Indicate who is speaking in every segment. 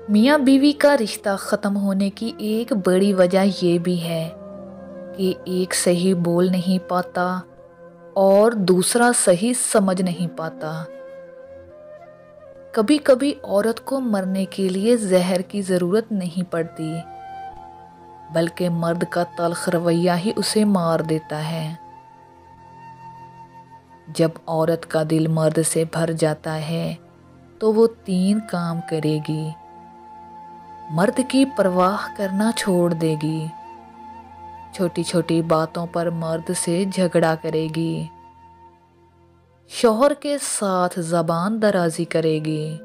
Speaker 1: میاں بیوی کا رشتہ ختم ہونے کی ایک بڑی وجہ یہ بھی ہے کہ ایک صحیح بول نہیں پاتا اور دوسرا صحیح سمجھ نہیں پاتا۔ کبھی کبھی عورت کو مرنے کے لیے زہر کی ضرورت نہیں پڑتی، بلکہ مرد کا تلخ رویہ ہی اسے مار دیتا ہے۔ جب عورت کا دل مرد سے بھر جاتا ہے تو وہ 3 کام کرے گی۔ مرد کی پرواہ کرنا چھوڑ دے گی، چھوٹی چھوٹی باتوں پر مرد سے جھگڑا کرے گی، شوہر کے ساتھ زبان درازی کرے گی۔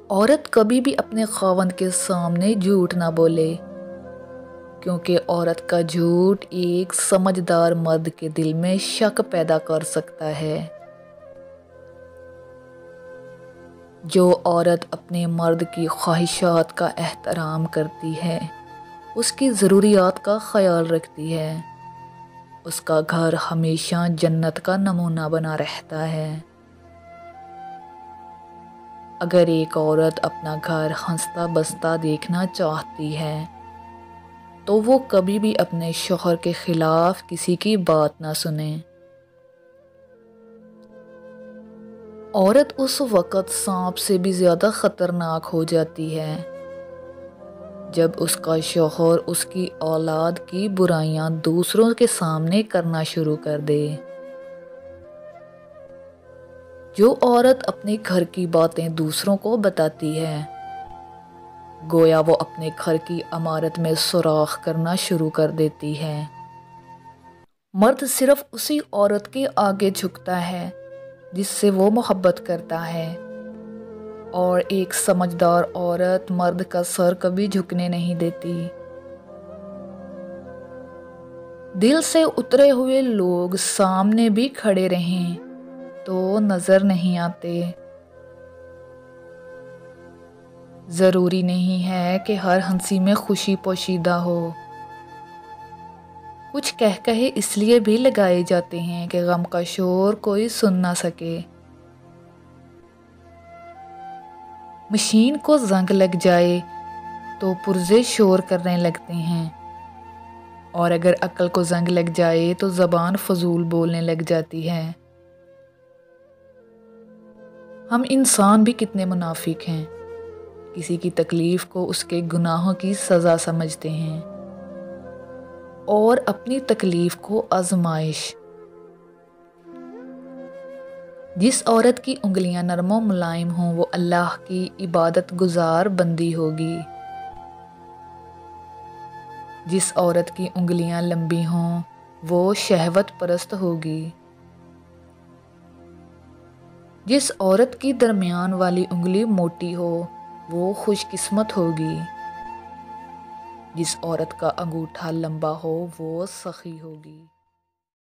Speaker 1: عورت کبھی بھی اپنے خاوند کے سامنے جھوٹ نہ بولے، کیونکہ عورت کا جھوٹ ایک سمجھدار مرد کے دل میں شک پیدا کر سکتا ہے۔ جو عورت اپنے مرد کی خواہشات کا احترام کرتی ہے، اس کی ضروریات کا خیال رکھتی ہے، اس کا گھر ہمیشہ جنت کا نمونہ بنا رہتا ہے۔ اگر ایک عورت اپنا گھر ہنستا بستا دیکھنا چاہتی ہے تو وہ کبھی بھی اپنے شوہر کے خلاف کسی کی بات نہ سنے۔ عورت اس وقت سانپ سے بھی زیادہ خطرناک ہو جاتی ہے جب اس کا شوہر اس کی اولاد کی برائیاں دوسروں کے سامنے کرنا شروع کر دے۔ جو عورت اپنے گھر کی باتیں دوسروں کو بتاتی ہے، گویا وہ اپنے گھر کی عمارت میں سوراخ کرنا شروع کر دیتی ہے۔ مرد صرف اسی عورت کے آگے جھکتا ہے جس سے وہ محبت کرتا ہے، اور ایک سمجھدار عورت مرد کا سر کبھی جھکنے نہیں دیتی۔ دل سے اترے ہوئے لوگ سامنے بھی کھڑے رہیں تو نظر نہیں آتے۔ ضروری نہیں ہے کہ ہر ہنسی میں خوشی پوشیدہ ہو۔ کچھ کہے اس لیے بھی لگائے جاتے ہیں کہ غم کا شور کوئی سن نہ سکے۔ مشین کو زنگ لگ جائے تو پرزے شور کرنے لگتے ہیں، اور اگر عقل کو زنگ لگ جائے تو زبان فضول بولنے لگ جاتی ہے۔ ہم انسان بھی کتنے منافق ہیں، کسی کی تکلیف کو اس کے گناہوں کی سزا سمجھتے ہیں اور اپنی تکلیف کو آزمائش۔ جس عورت کی انگلیاں نرم و ملائم ہوں وہ اللہ کی عبادت گزار بندی ہوگی۔ جس عورت کی انگلیاں لمبی ہوں وہ شہوت پرست ہوگی۔ جس عورت کی درمیان والی انگلی موٹی ہو وہ خوش قسمت ہوگی۔ جس عورت کا انگوٹھا لمبا ہو وہ سخی ہوگی۔